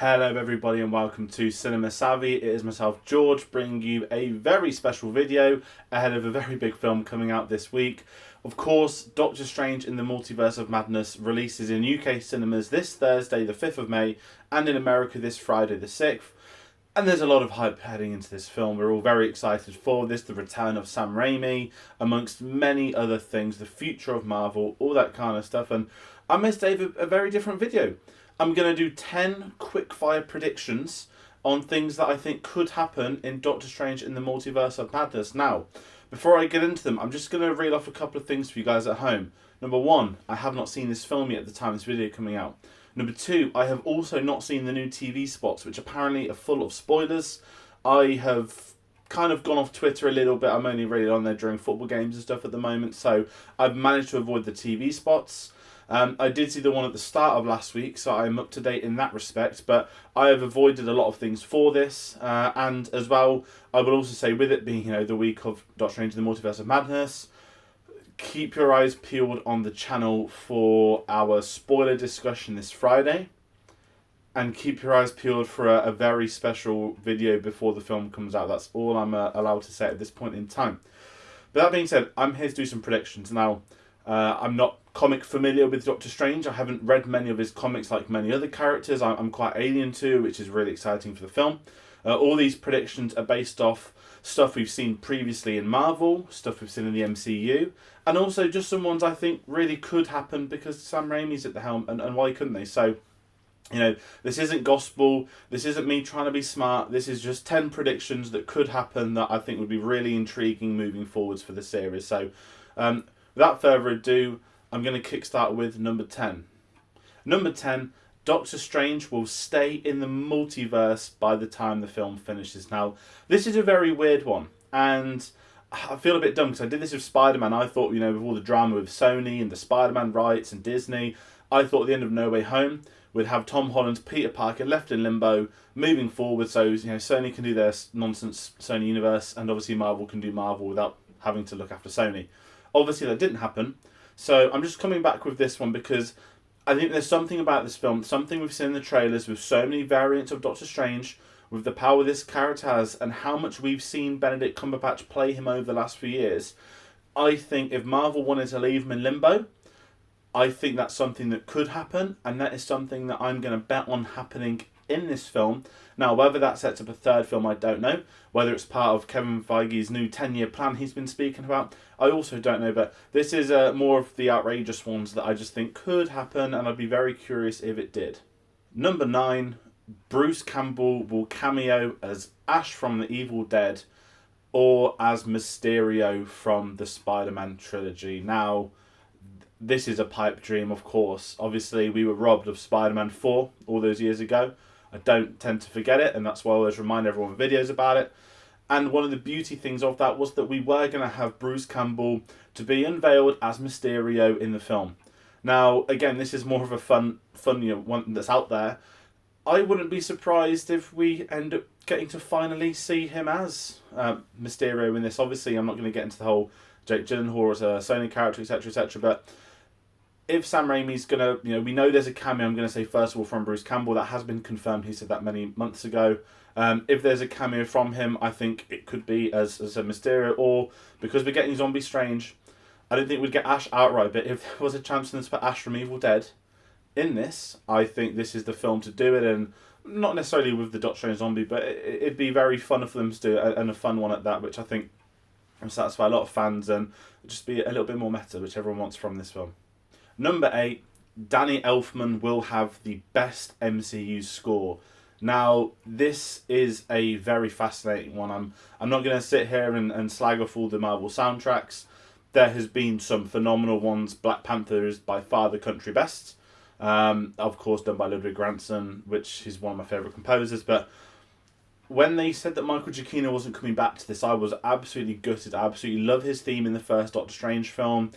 Hello everybody and welcome to Cinema Savvy. It is myself, George, bringing you a very special video ahead of a very big film coming out this week. Of course, Doctor Strange in the Multiverse of Madness releases in UK cinemas this Thursday the 5th of May and in America this Friday the 6th. And there's a lot of hype heading into this film. We're all very excited for this, the return of Sam Raimi, amongst many other things, the future of Marvel, all that kind of stuff. And I must say a very different video. I'm going to do 10 quick-fire predictions on things that I think could happen in Doctor Strange in the Multiverse of Madness. Now, before I get into them, I'm just going to reel off a couple of things for you guys at home. Number one, I have not seen this film yet at the time of this video coming out. Number two, I have also not seen the new TV spots, which apparently are full of spoilers. I have kind of gone off Twitter a little bit. I'm only really on there during football games and stuff at the moment, so I've managed to avoid the TV spots. I did see the one at the start of last week, so I'm up to date in that respect, but I have avoided a lot of things for this, and as well, I will also say with it being, the week of Doctor Strange in the Multiverse of Madness, keep your eyes peeled on the channel for our spoiler discussion this Friday, and keep your eyes peeled for a very special video before the film comes out. That's all I'm allowed to say at this point in time. But that being said, I'm here to do some predictions. Now, I'm not comic familiar with Doctor Strange. I haven't read many of his comics like many other characters. I'm quite alien to, which is really exciting for the film. All these predictions are based off stuff we've seen previously in Marvel, stuff we've seen in the MCU, and also just some ones I think really could happen because Sam Raimi's at the helm, and why couldn't they? So, this isn't gospel, this isn't me trying to be smart, this is just 10 predictions that could happen that I think would be really intriguing moving forwards for the series. So, without further ado, I'm going to kickstart with number 10. Number 10, Doctor Strange will stay in the multiverse by the time the film finishes. Now, this is a very weird one, and I feel a bit dumb because I did this with SpiderMan. I thought, with all the drama with Sony and the SpiderMan rights and Disney, I thought at the end of No Way Home, we'd have Tom Holland's Peter Parker left in limbo, moving forward, so Sony can do their nonsense Sony universe, and obviously Marvel can do Marvel without having to look after Sony. Obviously, that didn't happen. So I'm just coming back with this one because I think there's something about this film, something we've seen in the trailers with so many variants of Doctor Strange, with the power this character has, and how much we've seen Benedict Cumberbatch play him over the last few years. I think if Marvel wanted to leave him in limbo, I think that's something that could happen, and that is something that I'm going to bet on happening in this film. Now, whether that sets up a third film, I don't know. Whether it's part of Kevin Feige's new 10-year plan he's been speaking about, I also don't know. But this is more of the outrageous ones that I just think could happen, and I'd be very curious if it did. Number 9, Bruce Campbell will cameo as Ash from The Evil Dead or as Mysterio from the Spider-Man trilogy. Now, this is a pipe dream, of course. Obviously, we were robbed of Spider-Man 4 all those years ago. I don't tend to forget it, and that's why I always remind everyone with videos about it. And one of the beauty things of that was that we were going to have Bruce Campbell to be unveiled as Mysterio in the film. Now, again, this is more of a fun one that's out there. I wouldn't be surprised if we end up getting to finally see him as Mysterio in this. Obviously, I'm not going to get into the whole Jake Gyllenhaal as a Sony character, etc., but if Sam Raimi's going to, we know there's a cameo, I'm going to say first of all from Bruce Campbell. That has been confirmed. He said that many months ago. If there's a cameo from him, I think it could be as a Mysterio, or because we're getting Zombie Strange, I don't think we'd get Ash outright, but if there was a chance for them to put Ash from Evil Dead in this, I think this is the film to do it, and not necessarily with the Doctor Strange zombie, but it'd be very fun for them to do it, and a fun one at that, which I think will satisfy a lot of fans and just be a little bit more meta, which everyone wants from this film. Number 8, Danny Elfman will have the best MCU score. Now, this is a very fascinating one. I'm not going to sit here and slag off all the Marvel soundtracks. There has been some phenomenal ones. Black Panther is by far the country best. Of course, done by Ludwig Göransson, which is one of my favourite composers. But when they said that Michael Giacchino wasn't coming back to this, I was absolutely gutted. I absolutely love his theme in the first Doctor Strange film.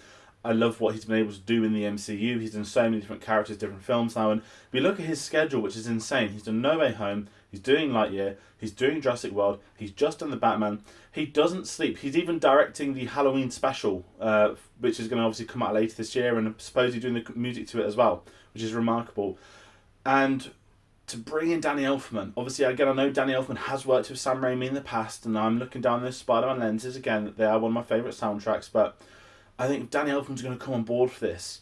I love what he's been able to do in the MCU. He's done so many different characters, different films now. And we look at his schedule, which is insane. He's done No Way Home. He's doing Lightyear. He's doing Jurassic World. He's just done The Batman. He doesn't sleep. He's even directing the Halloween special, which is going to obviously come out later this year. And supposedly doing the music to it as well, which is remarkable. And to bring in Danny Elfman. Obviously, again, I know Danny Elfman has worked with Sam Raimi in the past, and I'm looking down those Spider-Man lenses again. They are one of my favourite soundtracks, but I think if Danny Elfman's going to come on board for this,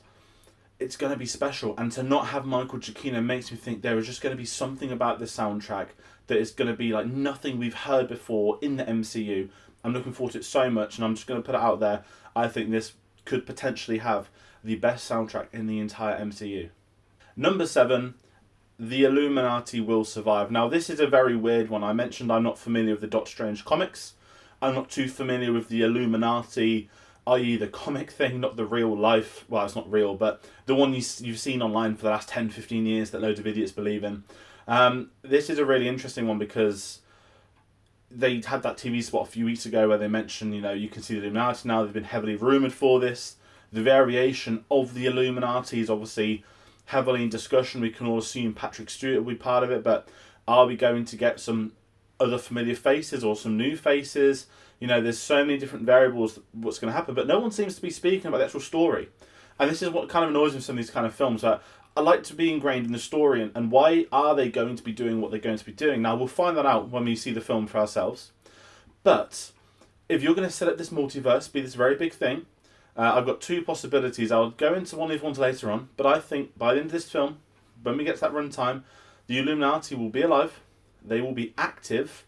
it's going to be special. And to not have Michael Giacchino makes me think there is just going to be something about this soundtrack that is going to be like nothing we've heard before in the MCU. I'm looking forward to it so much, and I'm just going to put it out there. I think this could potentially have the best soundtrack in the entire MCU. Number 7, The Illuminati Will Survive. Now, this is a very weird one. I mentioned I'm not familiar with the Doctor Strange comics. I'm not too familiar with the Illuminati, i.e. the comic thing, not the real life. Well, it's not real, but the one you've seen online for the last 10, 15 years that loads of idiots believe in. This is a really interesting one because they had that TV spot a few weeks ago where they mentioned, you can see the Illuminati now. They've been heavily rumoured for this. The variation of the Illuminati is obviously heavily in discussion. We can all assume Patrick Stewart will be part of it, but are we going to get some other familiar faces or some new faces? There's so many different variables what's going to happen, but no one seems to be speaking about the actual story. And this is what kind of annoys me with some of these kind of films, that I like to be ingrained in the story, and why are they going to be doing what they're going to be doing? Now, we'll find that out when we see the film for ourselves. But if you're going to set up this multiverse, be this very big thing, I've got 2 possibilities. I'll go into one of these ones later on, but I think by the end of this film, when we get to that runtime, the Illuminati will be alive, they will be active,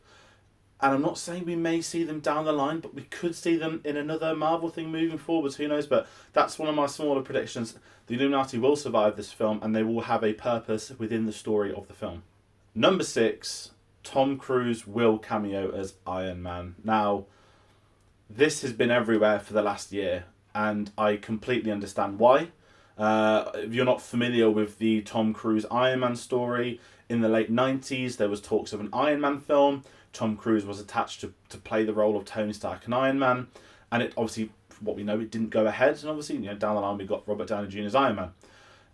and I'm not saying we may see them down the line, but we could see them in another Marvel thing moving forwards, who knows, but that's one of my smaller predictions. The Illuminati will survive this film, and they will have a purpose within the story of the film. Number 6, Tom Cruise will cameo as Iron Man. Now, this has been everywhere for the last year, and I completely understand why. If you're not familiar with the Tom Cruise Iron Man story, in the late 90s there was talks of an Iron Man film. Tom Cruise was attached to play the role of Tony Stark in Iron Man, and it obviously, from what we know, it didn't go ahead, and obviously down the line we got Robert Downey Jr.'s Iron Man.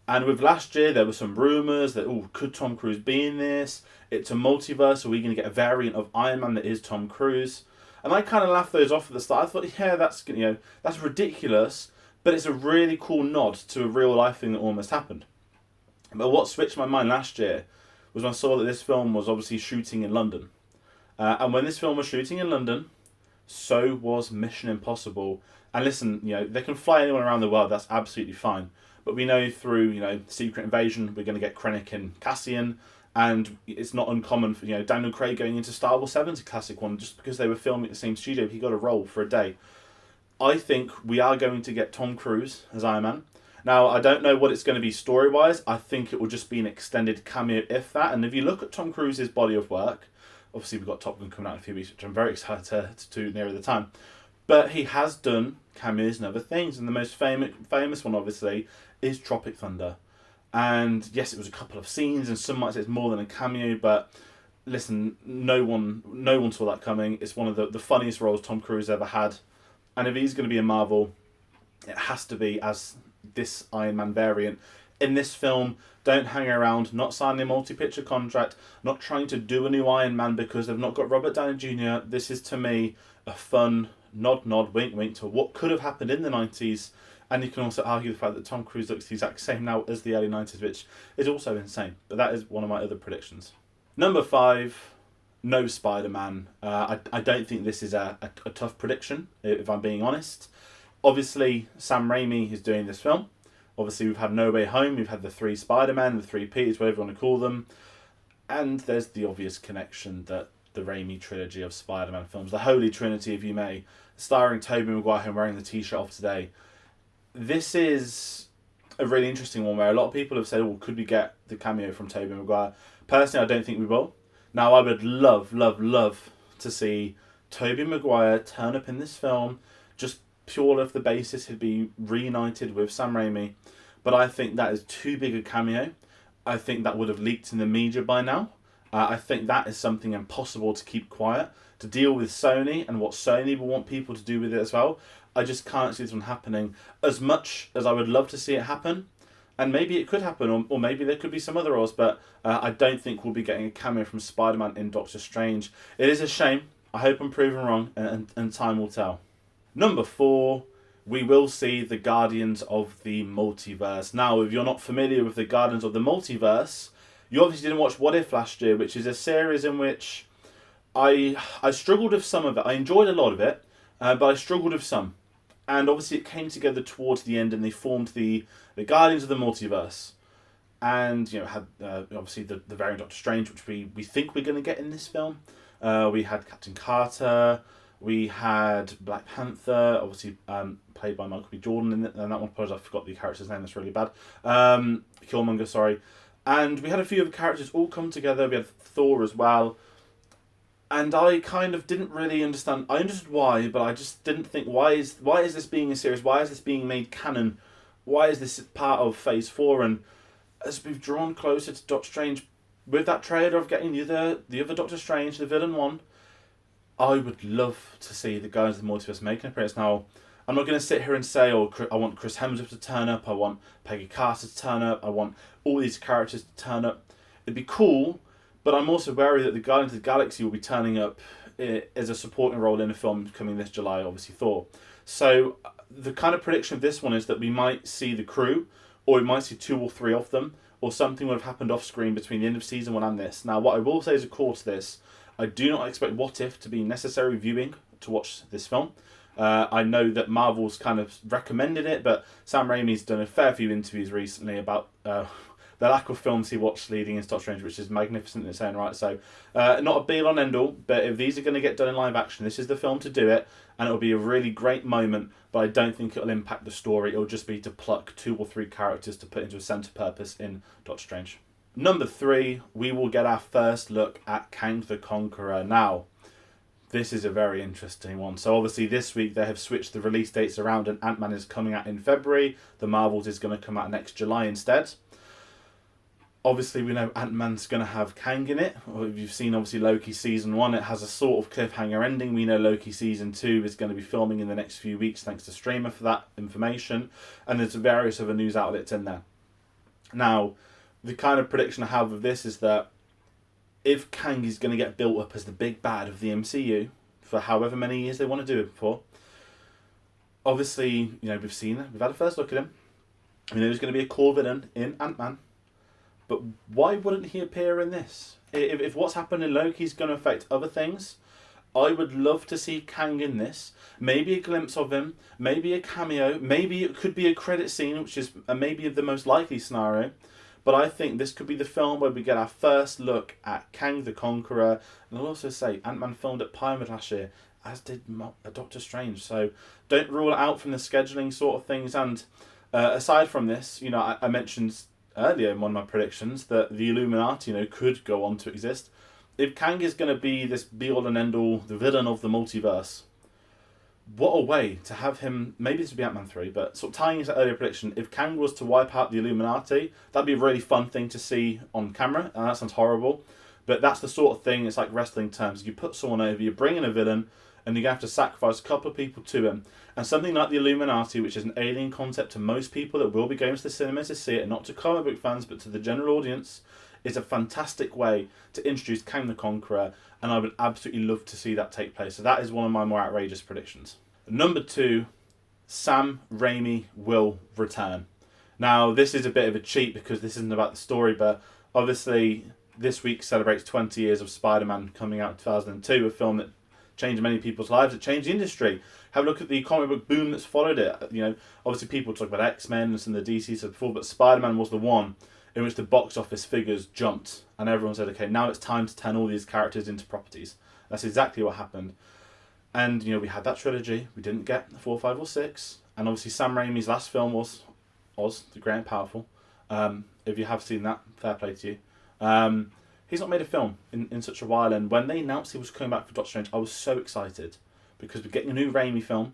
And with last year there were some rumours that, could Tom Cruise be in this? It's a multiverse, are we going to get a variant of Iron Man that is Tom Cruise? And I kind of laughed those off at the start. I thought, yeah, that's ridiculous, but it's a really cool nod to a real life thing that almost happened. But what switched my mind last year was when I saw that this film was obviously shooting in London. And when this film was shooting in London, so was Mission Impossible. And listen, they can fly anyone around the world, that's absolutely fine. But we know through, Secret Invasion, we're going to get Krennic and Cassian. And it's not uncommon for Daniel Craig going into Star Wars 7's a classic one, just because they were filming at the same studio. He got a role for a day. I think we are going to get Tom Cruise as Iron Man. Now, I don't know what it's going to be story-wise. I think it will just be an extended cameo, if that. And if you look at Tom Cruise's body of work, obviously we've got Top Gun coming out in a few weeks, which I'm very excited to nearer the time. But he has done cameos and other things, and the most famous one, obviously, is Tropic Thunder. And yes, it was a couple of scenes, and some might say it's more than a cameo, but listen, no one saw that coming. It's one of the funniest roles Tom Cruise ever had. And if he's going to be in Marvel, it has to be as this Iron Man variant. In this film, don't hang around, not signing a multi-picture contract, not trying to do a new Iron Man because they've not got Robert Downey Jr. This is, to me, a fun nod, wink, wink to what could have happened in the 90s. And you can also argue the fact that Tom Cruise looks the exact same now as the early 90s, which is also insane. But that is one of my other predictions. Number 5, no Spider-Man. I don't think this is a tough prediction, if I'm being honest. Obviously, Sam Raimi is doing this film. Obviously, we've had No Way Home, we've had the 3 Spider-Man, the 3 Peters, whatever you want to call them. And there's the obvious connection that the Raimi trilogy of Spider-Man films, the Holy Trinity, if you may, starring Tobey Maguire, who I'm wearing the t-shirt of today. This is a really interesting one where a lot of people have said, could we get the cameo from Tobey Maguire? Personally, I don't think we will. Now, I would love to see Tobey Maguire turn up in this film, just purely off the basis he'd be reunited with Sam Raimi. But I think that is too big a cameo. I think that would have leaked in the media by now. I think that is something impossible to keep quiet, to deal with Sony and what Sony will want people to do with it as well. I just can't see this one happening. As much as I would love to see it happen, and maybe it could happen, or maybe there could be some other roles, but I don't think we'll be getting a cameo from Spider-Man in Doctor Strange. It is a shame. I hope I'm proven wrong, and time will tell. Number 4, we will see the Guardians of the Multiverse. Now, if you're not familiar with the Guardians of the Multiverse, You obviously didn't watch What If last year, which is a series in which I struggled with some of it. I enjoyed a lot of it, but I struggled with some. And obviously it came together towards the end and they formed the Guardians of the Multiverse. And, you know, had obviously the variant Doctor Strange, which we think we're going to get in this film. We had Captain Carter. We had Black Panther, obviously played by Michael B. Jordan in that one. I forgot the character's name, that's really bad. Killmonger, sorry. And we had a few other characters all come together. We had Thor as well. And I kind of didn't really understand. I understood why, but I just didn't think, why is this being a series? Why is this being made canon? Why is this part of Phase 4? And as we've drawn closer to Doctor Strange, with that trailer of getting the other Doctor Strange, the villain one, I would love to see the guys of the Multiverse make an appearance. Now, I'm not going to sit here and say, oh, I want Chris Hemsworth to turn up, I want Peggy Carter to turn up, I want all these characters to turn up. It'd be cool, but I'm also wary that the Guardians of the Galaxy will be turning up as a supporting role in a film coming this July, obviously Thor. So the kind of prediction of this one is that we might see the crew, or we might see 2 or 3 of them, or something would have happened off screen between the end of season 1 and this. Now, what I will say as a core to this, I do not expect What If to be necessary viewing to watch this film. I know that Marvel's kind of recommended it, but Sam Raimi's done a fair few interviews recently about the lack of films he watched leading into Doctor Strange, which is magnificent in its own right. So, not a be-all and end-all, but if these are going to get done in live action, this is the film to do it, and it'll be a really great moment, but I don't think it'll impact the story. It'll just be to pluck 2 or 3 characters to put into a centre purpose in Doctor Strange. Number 3, we will get our first look at Kang the Conqueror. Now, this is a very interesting one. So obviously this week they have switched the release dates around and Ant-Man is coming out in February. The Marvels is going to come out next July instead. Obviously we know Ant-Man's going to have Kang in it. If you've seen obviously Loki season 1, it has a sort of cliffhanger ending. We know Loki season 2 is going to be filming in the next few weeks thanks to Streamer for that information. And there's various other news outlets in there. Now, the kind of prediction I have of this is that if Kang is going to get built up as the big bad of the MCU for however many years they want to do it for, obviously, you know, we've had a first look at him. We know he's going to be a core villain in Ant-Man. But why wouldn't he appear in this? If what's happened in Loki is going to affect other things, I would love to see Kang in this. Maybe a glimpse of him, maybe a cameo, maybe it could be a credit scene, which is maybe the most likely scenario. But I think this could be the film where we get our first look at Kang the Conqueror. And I'll also say, Ant-Man filmed at Pyramid last year, as did Doctor Strange. So don't rule it out from the scheduling sort of things. And aside from this, you know, I mentioned earlier in one of my predictions that the Illuminati, you know, could go on to exist. If Kang is going to be this be-all and end-all, the villain of the multiverse, what a way to have him. Maybe this would be Ant-Man 3, but sort of tying into that earlier prediction, if Kang was to wipe out the Illuminati, that'd be a really fun thing to see on camera, and that sounds horrible, but that's the sort of thing, it's like wrestling terms. You put someone over, you bring in a villain, and you have to sacrifice a couple of people to him. And something like the Illuminati, which is an alien concept to most people that will be going to the cinema to see it, not to comic book fans, but to the general audience, is a fantastic way to introduce Kang the Conqueror, and I would absolutely love to see that take place. So that is one of my more outrageous predictions. Number 2, Sam Raimi will return. Now, this is a bit of a cheat because this isn't about the story, but obviously this week celebrates 20 years of SpiderMan coming out in 2002, a film that changed many people's lives, it changed the industry. Have a look at the comic book boom that's followed it. You know, obviously people talk about X-Men and some of the DC stuff before, but Spider-Man was the one in which the box office figures jumped and everyone said, okay, now it's time to turn all these characters into properties. That's exactly what happened. And, you know, we had that trilogy. We didn't get 4, 5 or 6. And obviously Sam Raimi's last film was Oz, the Great and Powerful. If you have seen that, fair play to you. He's not made a film in such a while. And when they announced he was coming back for Doctor Strange, I was so excited. Because we're getting a new Raimi film.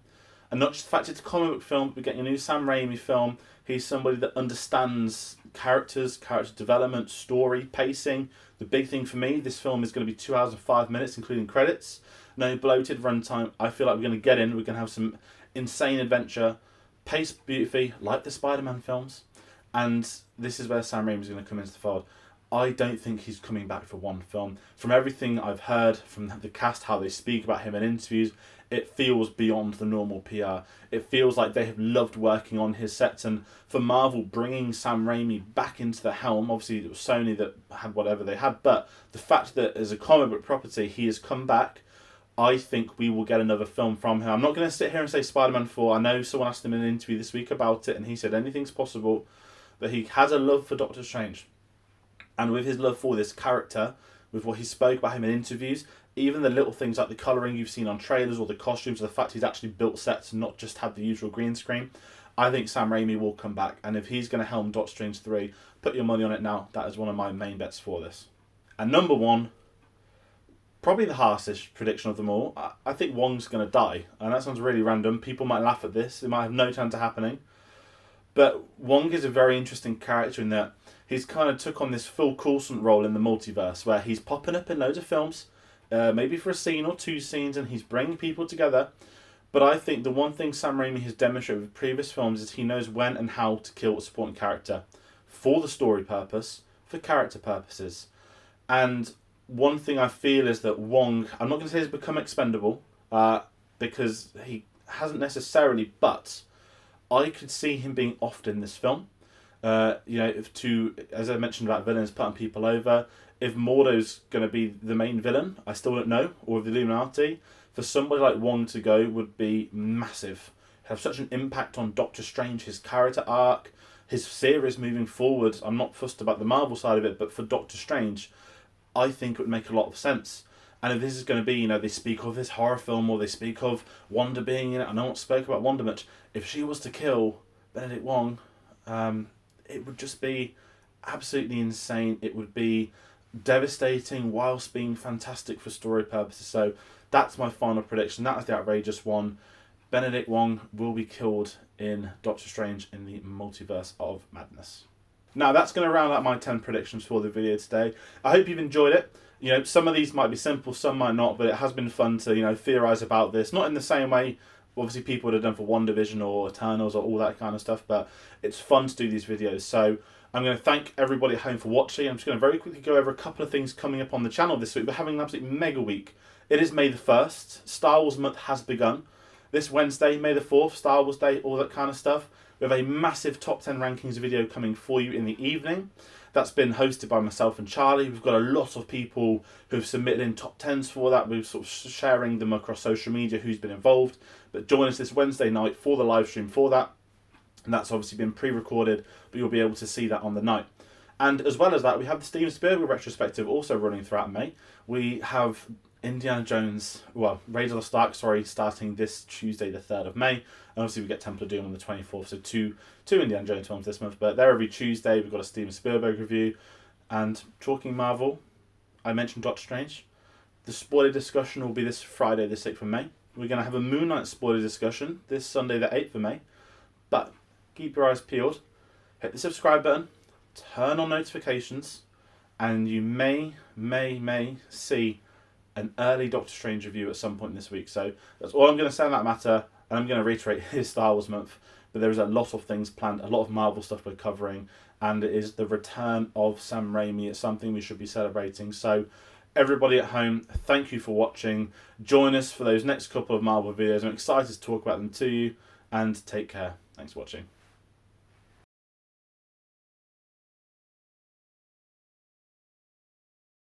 And not just the fact it's a comic book film, but we're getting a new Sam Raimi film. He's somebody that understands characters, character development, story, pacing. The big thing for me, this film is going to be 2 hours and 5 minutes, including credits. No bloated runtime. I feel like we're going to get in. We're going to have some insane adventure, paced beautifully, like the Spider-Man films. And this is where Sam Raimi is going to come into the fold. I don't think he's coming back for one film. From everything I've heard from the cast, how they speak about him in interviews, it feels beyond the normal PR. It feels like they have loved working on his sets, and for Marvel, bringing Sam Raimi back into the helm, obviously it was Sony that had whatever they had, but the fact that as a comic book property, he has come back, I think we will get another film from him. I'm not going to sit here and say Spider-Man 4. I know someone asked him in an interview this week about it, and he said anything's possible, but he has a love for Doctor Strange. And with his love for this character, with what he spoke about him in interviews, even the little things like the colouring you've seen on trailers or the costumes, or the fact he's actually built sets and not just had the usual green screen, I think Sam Raimi will come back. And if he's going to helm Doctor Strange 3, put your money on it now. That is one of my main bets for this. And number one, probably the harshest prediction of them all, I think Wong's going to die. And that sounds really random. People might laugh at this. It might have no chance of happening. But Wong is a very interesting character in that he's kind of took on this Phil Coulson role in the multiverse, where he's popping up in loads of films, maybe for a scene or two scenes, and he's bringing people together. But I think the one thing Sam Raimi has demonstrated with previous films is he knows when and how to kill a supporting character for the story purpose, for character purposes. And one thing I feel is that Wong, I'm not going to say he's become expendable, because he hasn't necessarily, but I could see him being offed in this film. As I mentioned about villains putting people over, if Mordo's going to be the main villain, I still don't know, or the Illuminati, for somebody like Wong to go would be massive. Have such an impact on Doctor Strange, his character arc, his series moving forward. I'm not fussed about the Marvel side of it, but for Doctor Strange, I think it would make a lot of sense. And if this is going to be, they speak of this horror film, or they speak of Wanda being in it, I know not spoke about Wanda much. If she was to kill Benedict Wong, it would just be absolutely insane. It would be devastating whilst being fantastic for story purposes. So that's my final prediction. That is the outrageous one. Benedict Wong will be killed in Doctor Strange in the Multiverse of Madness. Now that's going to round out my 10 predictions for the video today. I hope you've enjoyed it. Some of these might be simple, some might not, but it has been fun to, theorise about this. Not in the same way, obviously, people would have done for WandaVision or Eternals or all that kind of stuff, but it's fun to do these videos. So I'm going to thank everybody at home for watching. I'm just going to very quickly go over a couple of things coming up on the channel this week. We're having an absolute mega week. It is May the 1st. Star Wars month has begun. This Wednesday, May the 4th, Star Wars Day, all that kind of stuff. We have a massive top 10 rankings video coming for you in the evening. That's been hosted by myself and Charlie. We've got a lot of people who've submitted in top 10s for that. We're sort of sharing them across social media who's been involved. But join us this Wednesday night for the live stream for that. And that's obviously been pre-recorded, but you'll be able to see that on the night. And as well as that, we have the Steven Spielberg retrospective also running throughout May. We have Raiders of the Ark, starting this Tuesday, the 3rd of May. And obviously we get Temple of Doom on the 24th, so two Indiana Jones films this month. But they're every Tuesday. We've got a Steven Spielberg review. And talking Marvel, I mentioned Doctor Strange. The spoiler discussion will be this Friday, the 6th of May. We're going to have a Moon Knight spoiler discussion this Sunday, the 8th of May. But keep your eyes peeled. Hit the subscribe button. Turn on notifications. And you may see an early Doctor Strange review at some point this week. So that's all I'm going to say on that matter. And I'm going to reiterate, it is Star Wars month. But there is a lot of things planned, a lot of Marvel stuff we're covering. And it is the return of Sam Raimi. It's something we should be celebrating. So everybody at home, thank you for watching. Join us for those next couple of Marvel videos. I'm excited to talk about them to you. And take care. Thanks for watching.